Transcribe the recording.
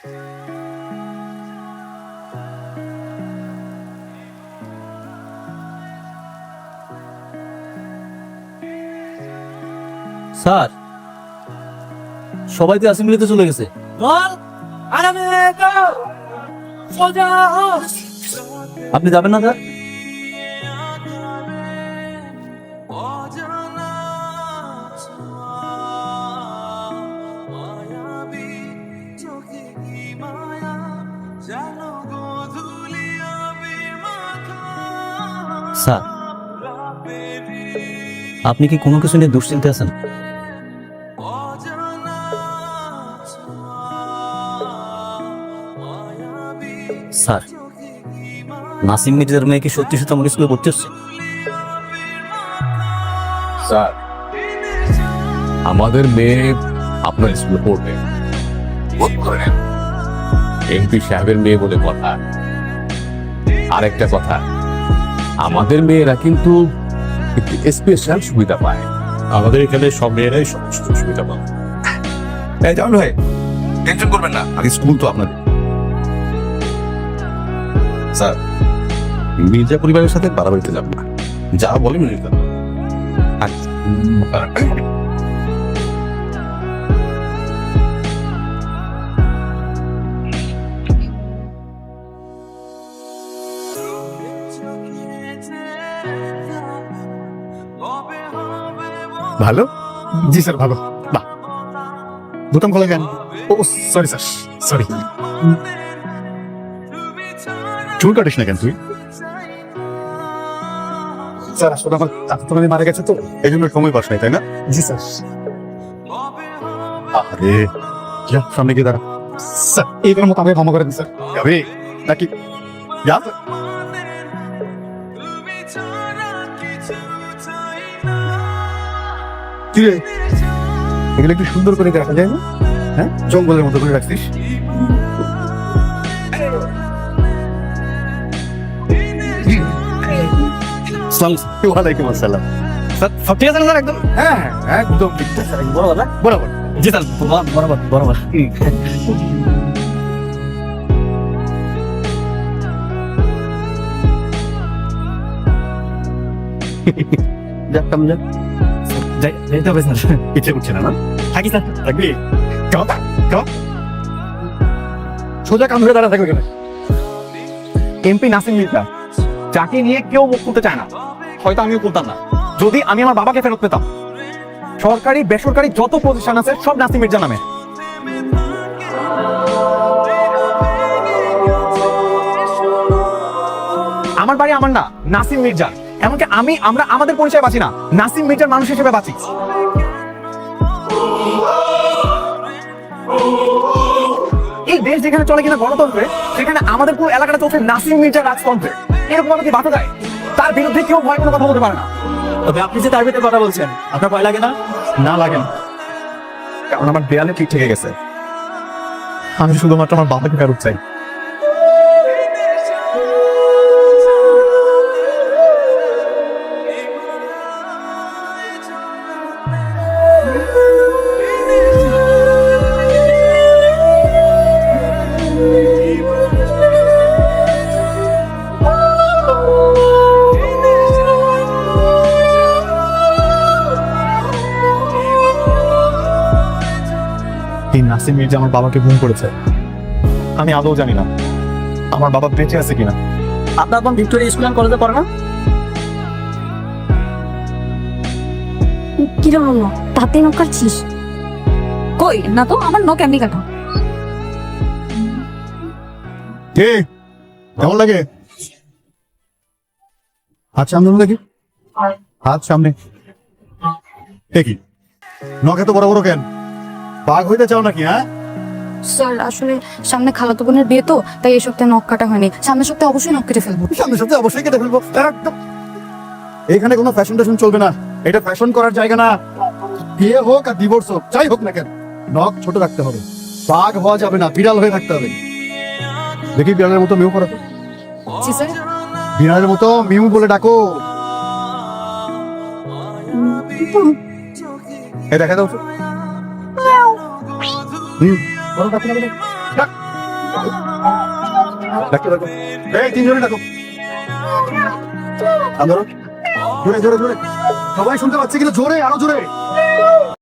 Sir, সবাই তো অ্যাসেম্বলিতে চলে গেছে। আপনি যাবেন না স্যার? স্যার, আপনি কি কোনো কিছু নিয়ে দুশ্চিন্তা আছেন? স্যার, নাসিম মির্জার মেয়ে কি সত্যি সত্যি আমার স্কুলে ভর্তি হচ্ছে? স্যার, আমাদের মেয়ে আপনার স্কুলে পড়বে। এমপি সাহেবের মেয়ে বলে কথা। আরেকটা কথা, আমাদের মেয়েরা কিন্তু একটু স্পেশাল সুবিধা পায়। আমাদের এখানে সব মেয়েরাই সমস্ত সুবিধা পায়। এই জামিল ভাই, টেনশন করবেন না, আগে স্কুল তো আপনাদের। স্যার, মির্জা পরিবারের সাথে বাড়াবাড়িতে যাবেন না, যা বলে মেনে নিতে হবে। আচ্ছা। ভালো? জি স্যার, ভালো। বাহ, বোতাম খোলা কেন? ও সরি স্যার, সরি। চুল কাটিস না কেন তুই? স্যার, আসলে আমার চাচাতো মারা গেছে তো, এই জন্য সময় পাস নাই, তাই না? জি স্যার। আরে যা, সামনে গিয়ে দাঁড়া। স্যার, এইবার মতো আমাকে ক্ষমা করে দিন স্যার। যাবে নাকি? যা। কি রে, এগুলো একটু সুন্দর করে দেখা যায় না? হ্যাঁ, জঙ্গলের মতো করে রাখছিস। ওয়ালাইকুম আসসালাম। স্যার, সব ঠিক আছে না স্যার? একদম, হ্যাঁ হ্যাঁ, একদম ঠিক আছে স্যার। বরাবর না? বরাবর। জি স্যার, বরাবর বরাবর। যাক, কাম যাক। যাইতে হবে স্যার। ইচ্ছে করছে না? থাকি স্যার, থাকবি? সোজা কাম ধরে দাঁড়া থাকবে কেন? এমপি নাসিম মির্জা, যাকে নিয়ে কেউ মুখ খুলতে চায় না, হয়তো আমিও খুলতাম না যদি আমি আমার বাবাকে ফেরত পেতাম। সরকারি বেসরকারি যত প্রতিষ্ঠান আছে সব নাসিম মির্জা নামে। আমার বাড়ি আমার না, নাসিম মির্জা। এমনকি আমরা আমাদের পরিচয় বাঁচি না, নাসিম মির্জার মানুষ হিসেবে বাঁচি। এই দেশ যেখানে চলে কিনা গণতন্ত্রে, সেখানে আমাদের পুরো এলাকাটা চলছে নাসিম মির্জার রাজতন্ত্রে। এরকম ভাবে কি বাধা যায়? তার বিরুদ্ধে কেউ ভয় কোনো কথা বলতে পারে না। তবে আপনি যে তার ভিতরে কথা বলছেন, আপনার ভয় লাগে না? না, লাগে না, কারণ আমার দেয়ালে ঠিক থেকে গেছে। আমি শুধুমাত্র আমার বাবাকে ফেরত চাই। এই নাসিম মির্জা আমার বাবাকে গুম করেছে। আমি আদৌ জানি না আমার বাবা বেঁচে আছে কিনা। আপনার এখন ভিক্টোরিয়া স্কুল অ্যান্ড কলেজে পড়ে না? কিরম হলো, তাতে নখ কাটছিস? কই না তো, আমার নখ এমনি কাটা। কে, কেমন লাগে? হাত সামনে দেখি, হাত সামনে। কি নখ এত বড় বড় কেন? বাঘ হইতে চাও নাকি? হ্যাঁ স্যার, আসলে সামনে খালাতো বোনের বিয়ে তো, তাই এই সপ্তাহে নখ কাটা হয়নি। সামনের সপ্তাহে অবশ্যই নখ কেটে ফেলবো। সামনের সপ্তাহে অবশ্যই কেটে ফেলবো। একদম, এখানে কোনো ফ্যাশন ট্যাশন চলবে না, এটা ফ্যাশন করার জায়গা না। বিয়ে হোক আর ডিভোর্স হোক, যাই হোক না কেন, নখ ছোট রাখতে হবে। বাঘ হওয়া যাবে না, বিড়াল হয়ে থাকতে হবে। দেখি বিড়ালের মতো মিউ করো। জি স্যার। বিড়ালের মতো মিউ বলে ডাকো। এই দেখা দাও। বলো, ডাকো না, বলো। ডাক। ডাক্তার ডাকো, এই তিনজনে ডাকো। ধরো, জোরে জোরে জোরে, সবাই শুনতে পাচ্ছে কিনা? জোরে, আরো জোরে।